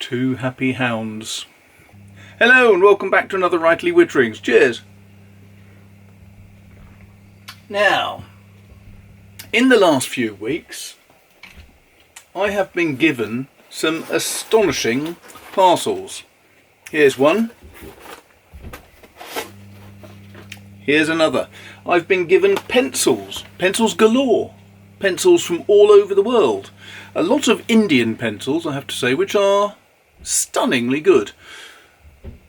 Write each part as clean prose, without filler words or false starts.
Two happy hounds. Hello and welcome back to another Writerly Witterings. Cheers! Now, in the last few weeks, I have been given some astonishing parcels. Here's one. Here's another. I've been given pencils. Pencils galore. Pencils from all over the world. A lot of Indian pencils, I have to say, which are stunningly good.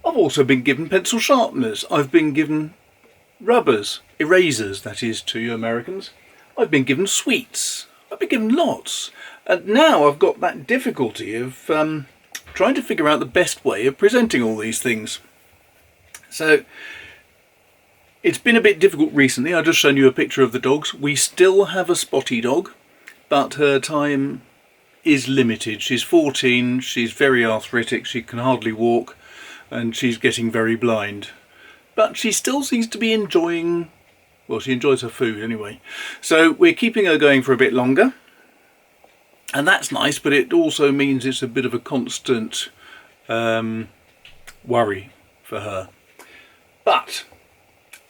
I've also been given pencil sharpeners. I've been given rubbers, erasers, that is, to you Americans. I've been given sweets. I've been given lots. And now I've got that difficulty of trying to figure out the best way of presenting all these things. So it's been a bit difficult recently. I've just shown you a picture of the dogs. We still have a spotty dog, but her time is limited. She's 14, she's very arthritic, she can hardly walk, and she's getting very blind. But she still seems to be enjoying, well, she enjoys her food anyway. So we're keeping her going for a bit longer, and that's nice, but it also means it's a bit of a constant worry for her. But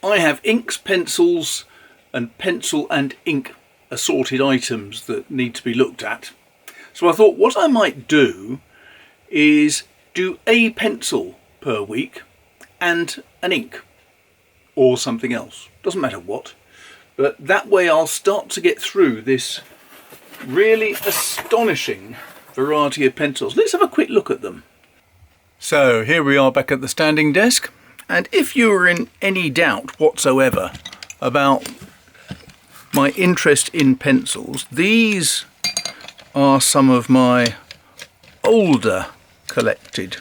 I have inks, pencils, and pencil and ink assorted items that need to be looked at. So I thought what I might do is do a pencil per week and an ink or something else. Doesn't matter what. But that way I'll start to get through this really astonishing variety of pencils. Let's have a quick look at them. So here we are back at the standing desk. And if you are in any doubt whatsoever about my interest in pencils, these are some of my older collected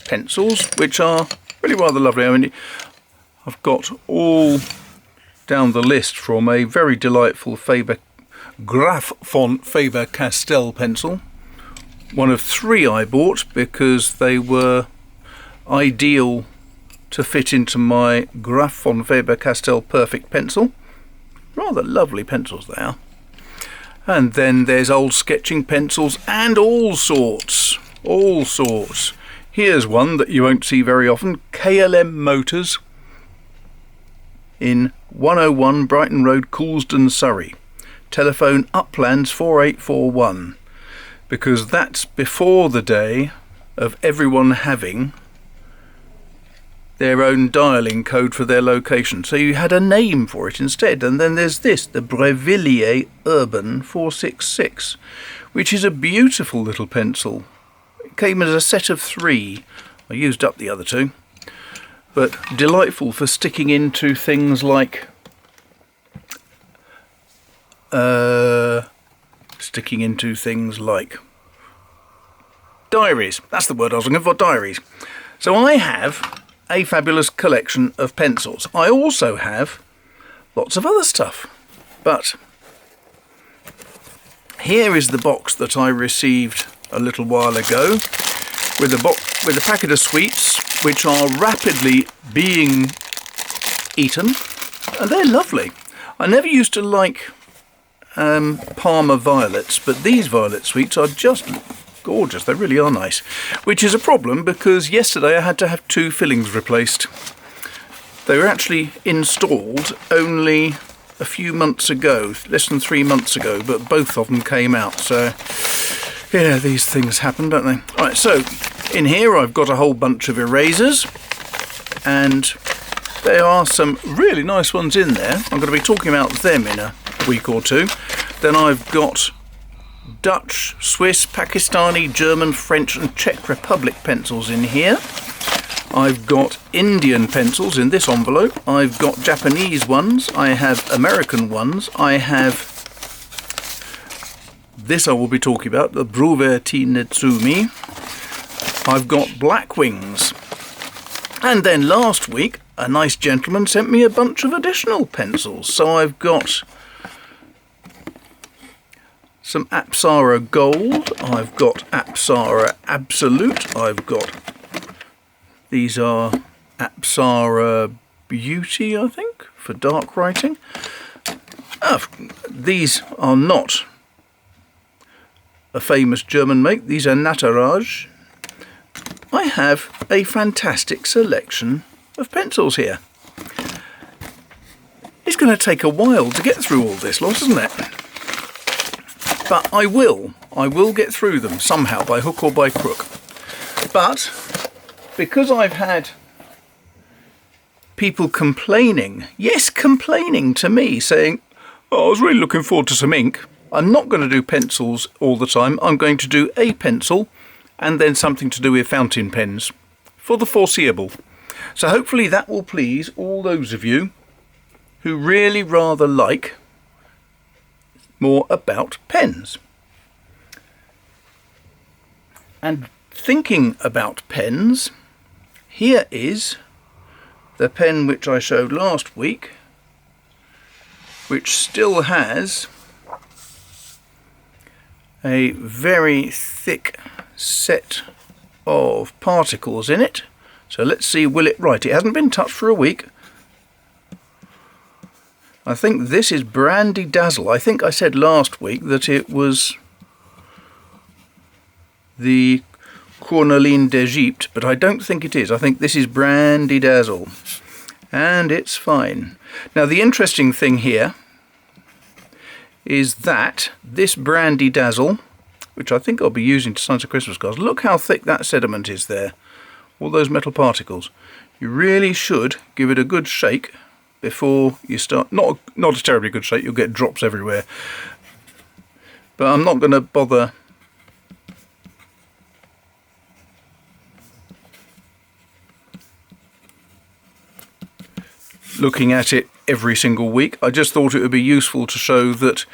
pencils, which are really rather lovely. I mean, I've got all down the list from a very delightful graph font Faber-Castell pencil, one of 3 I bought because they were ideal to fit into my Graph von Faber-Castell Perfect pencil. Rather lovely pencils they are. And then there's old sketching pencils and all sorts. Here's one that you won't see very often, KLM Motors in 101 Brighton Road, Coulsdon, Surrey. Telephone Uplands 4841, because that's before the day of everyone having their own dialling code for their location. So you had a name for it instead. And then there's this, the Brevilliers Urban 466, which is a beautiful little pencil. It came as a set of 3. I used up the other 2. But delightful for sticking into things like diaries. That's the word I was looking for, diaries. So I have a fabulous collection of pencils. I also have lots of other stuff, but here is the box that I received a little while ago with a packet of sweets which are rapidly being eaten, and they're lovely. I never used to like Parma violets, but these violet sweets are just gorgeous. They really are nice, which is a problem because yesterday I had to have 2 fillings replaced. They were actually installed only a few months ago, less than 3 months ago, but both of them came out. So yeah, these things happen, don't they? Right, so in here I've got a whole bunch of erasers, and there are some really nice ones in there. I'm going to be talking about them in a week or 2. Then I've got Dutch, Swiss, Pakistani, German, French and Czech Republic pencils in here. I've got Indian pencils in this envelope. I've got Japanese ones. I have American ones. I have this I will be talking about, the Bruverti Netsumi. I've got Black Wings. And then last week a nice gentleman sent me a bunch of additional pencils. So I've got some Apsara Gold, I've got Apsara Absolute, I've got, these are Apsara Beauty, I think, for dark writing. These are not a famous German make, these are Nataraj. I have a fantastic selection of pencils here. It's going to take a while to get through all this lot, isn't it? But I will get through them somehow, by hook or by crook. But because I've had people complaining, yes, complaining to me, saying, oh, I was really looking forward to some ink. I'm not going to do pencils all the time. I'm going to do a pencil and then something to do with fountain pens for the foreseeable. So hopefully that will please all those of you who really rather like more about pens. And thinking about pens, here is the pen which I showed last week, which still has a very thick set of particles in it. So let's see, will it write? It hasn't been touched for a week. I think this is Brandy Dazzle. I think I said last week that it was the Cornaline d'Egypte, but I don't think it is. I think this is Brandy Dazzle, and it's fine. Now the interesting thing here is that this Brandy Dazzle, which I think I'll be using to sign some Christmas cards, look how thick that sediment is there, all those metal particles. You really should give it a good shake before you start. Not a terribly good shake, you'll get drops everywhere, but I'm not going to bother looking at it every single week. I just thought it would be useful to show that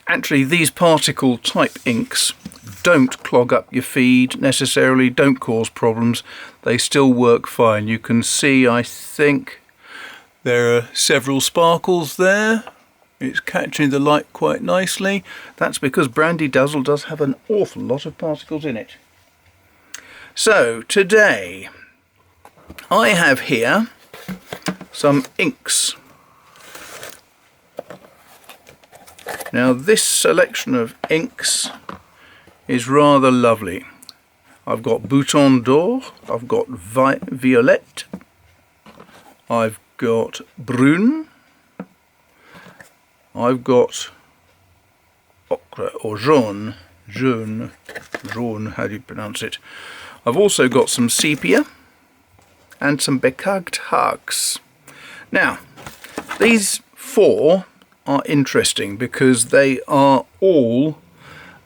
actually these particle type inks don't clog up your feed necessarily, don't cause problems. They still work fine. You can see, I think there are several sparkles there. It's catching the light quite nicely. That's because Brandy Dazzle does have an awful lot of particles in it. So today I have here some inks. Now this selection of inks is rather lovely. I've got Bouton d'Or, I've got Violette, I've got Brune, I've got Ocre or Jaune, how do you pronounce it? I've also got some Sepia and some Bekagt Harks. Now, these four are interesting because they are all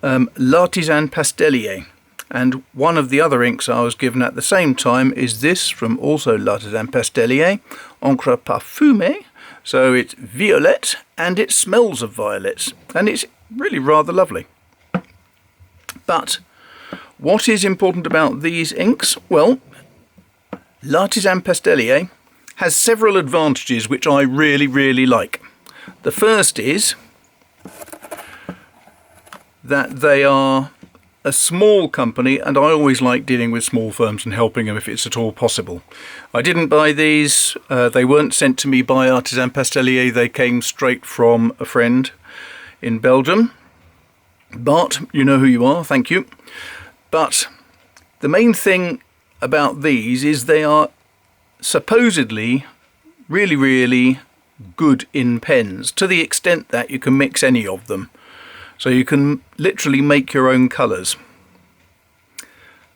L'Artisan Pastellier, and one of the other inks I was given at the same time is this from also L'Artisan Pastellier, Encre Parfumée. So it's violet and it smells of violets, and it's really rather lovely. But what is important about these inks? Well, L'Artisan Pastellier has several advantages which I really like. The first is that they are a small company, and I always like dealing with small firms and helping them if it's at all possible. I didn't buy these, they weren't sent to me by Artisan Pastellier, they came straight from a friend in Belgium. Bart, you know who you are, thank you. But the main thing about these is they are supposedly really good in pens, to the extent that you can mix any of them. So you can literally make your own colours.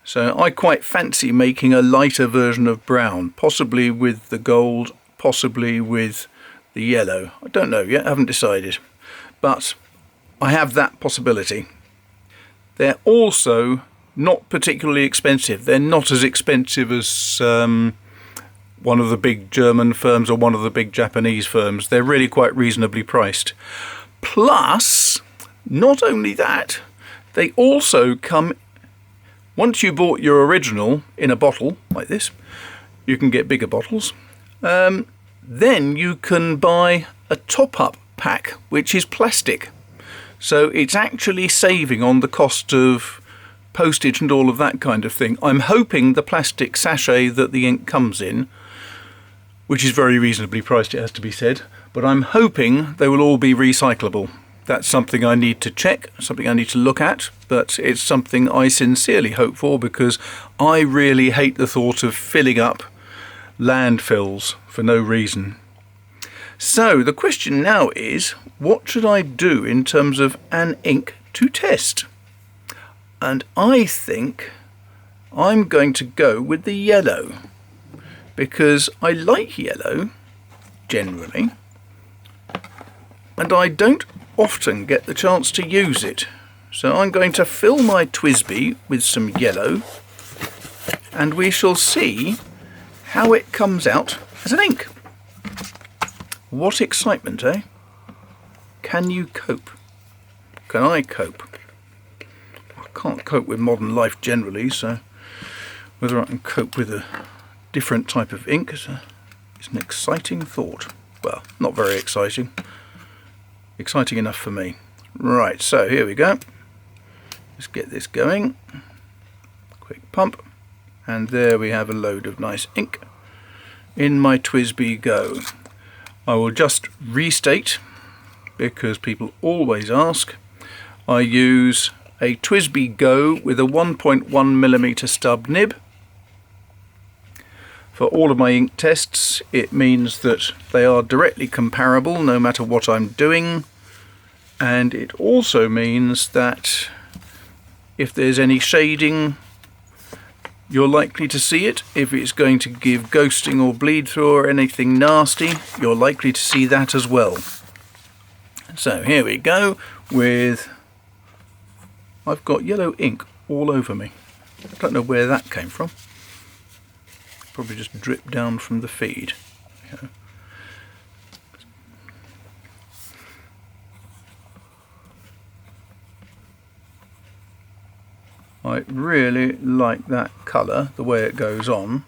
So I quite fancy making a lighter version of brown, possibly with the gold, possibly with the yellow. I don't know yet, I haven't decided. But I have that possibility. They're also not particularly expensive. They're not as expensive as one of the big German firms or one of the big Japanese firms. They're really quite reasonably priced. Plus, not only that, they also come, once you bought your original in a bottle like this, you can get bigger bottles, then you can buy a top-up pack which is plastic. So it's actually saving on the cost of postage and all of that kind of thing. I'm hoping the plastic sachet that the ink comes in, which is very reasonably priced, it has to be said, but I'm hoping they will all be recyclable. That's something I need to check, something I need to look at, but it's something I sincerely hope for, because I really hate the thought of filling up landfills for no reason. So the question now is, what should I do in terms of an ink to test? And I think I'm going to go with the yellow, because I like yellow generally, and I don't often get the chance to use it. So I'm going to fill my TWSBI with some yellow, and we shall see how it comes out as an ink. What excitement, eh? Can you cope? Can I cope? I can't cope with modern life generally, so whether I can cope with a different type of ink is an exciting thought. Well, not very exciting. Exciting enough for me. Right, so here we go. Let's get this going. Quick pump. And there we have a load of nice ink in my TWSBI Go. I will just restate, because people always ask. I use a TWSBI Go with a 1.1mm stub nib. For all of my ink tests, it means that they are directly comparable no matter what I'm doing, and it also means that if there's any shading, you're likely to see it. If it's going to give ghosting or bleed through or anything nasty, you're likely to see that as well. So here we go with... I've got yellow ink all over me. I don't know where that came from. Probably just dripped down from the feed. Yeah. I really like that colour, the way it goes on.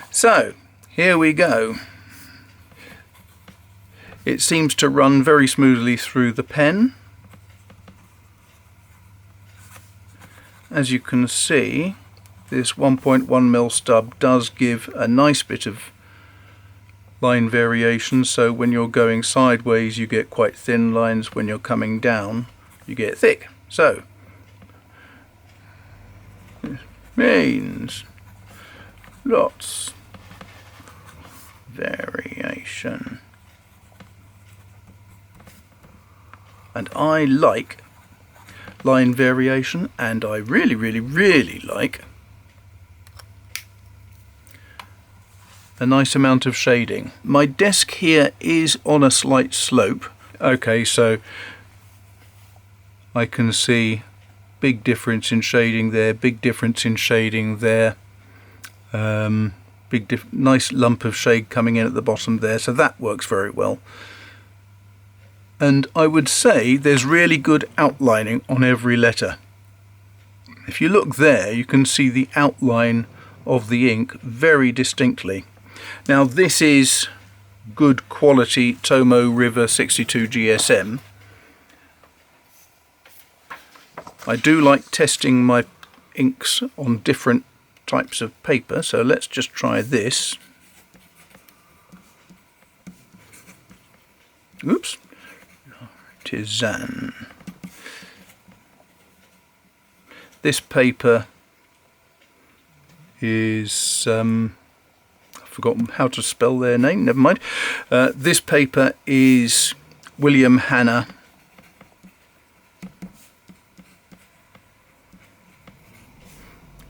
So, here we go. It seems to run very smoothly through the pen. As you can see, this 1.1mm stub does give a nice bit of line variation, so when you're going sideways you get quite thin lines, when you're coming down you get thick. So, this means lots variation. And I like line variation, and I really, really, really like a nice amount of shading. My desk here is on a slight slope. Okay, so I can see big difference in shading there, big difference in shading there, nice lump of shade coming in at the bottom there, so that works very well. And I would say there's really good outlining on every letter. If you look there, you can see the outline of the ink very distinctly. Now this is good quality Tomo River 62 GSM. I do like testing my inks on different types of paper, so let's just try this. Oops. Artisan. This paper is I've forgotten how to spell their name, never mind. This paper is William Hanna,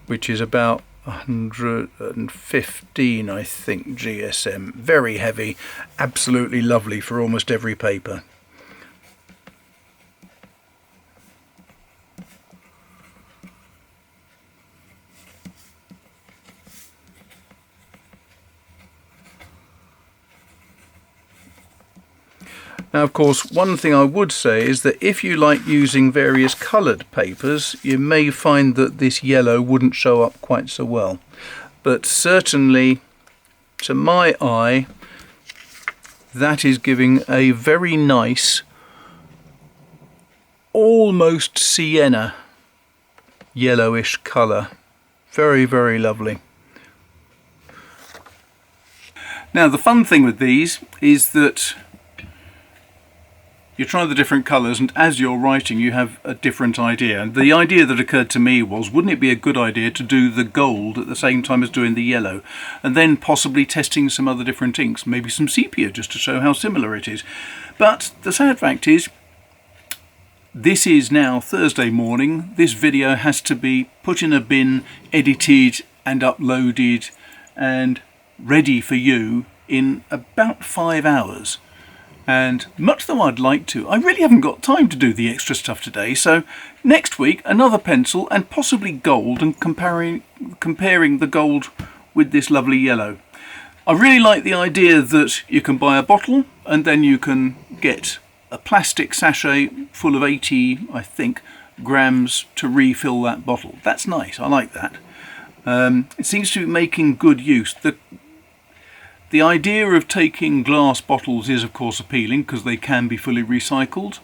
which is about 115, I think, GSM. Very heavy, absolutely lovely for almost every paper. Now, of course, one thing I would say is that if you like using various coloured papers, you may find that this yellow wouldn't show up quite so well. But certainly to my eye, that is giving a very nice, almost sienna yellowish colour. Very, very lovely. Now the fun thing with these is that you try the different colours, and as you're writing you have a different idea. And the idea that occurred to me was, wouldn't it be a good idea to do the gold at the same time as doing the yellow, and then possibly testing some other different inks, maybe some sepia, just to show how similar it is. But the sad fact is, this is now Thursday morning. This video has to be put in a bin, edited and uploaded and ready for you in about 5 hours. And much though I'd like to, I really haven't got time to do the extra stuff today. So next week, another pencil and possibly gold, and comparing the gold with this lovely yellow. I really like the idea that you can buy a bottle and then you can get a plastic sachet full of 80, I think, grams to refill that bottle. That's nice, I like that. It seems to be making good use. The idea of taking glass bottles is of course appealing because they can be fully recycled,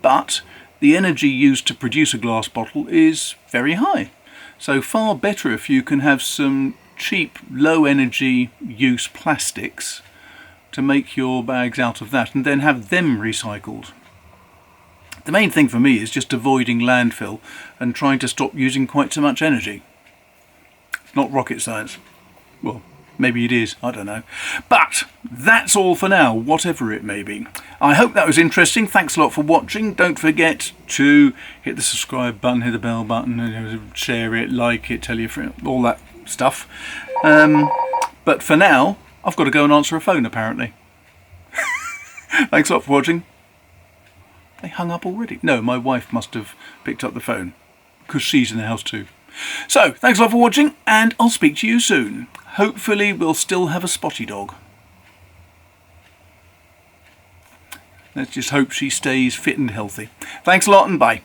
but the energy used to produce a glass bottle is very high. So far better if you can have some cheap, low energy use plastics to make your bags out of that and then have them recycled. The main thing for me is just avoiding landfill and trying to stop using quite so much energy. It's not rocket science. Well, maybe it is, I don't know. But that's all for now, whatever it may be. I hope that was interesting. Thanks a lot for watching. Don't forget to hit the subscribe button, hit the bell button, share it, like it, tell your friends, all that stuff. But for now, I've got to go and answer a phone apparently. Thanks a lot for watching. They hung up already. No, my wife must have picked up the phone because she's in the house too. So, thanks a lot for watching, and I'll speak to you soon. Hopefully we'll still have a spotty dog. Let's just hope she stays fit and healthy. Thanks a lot and bye.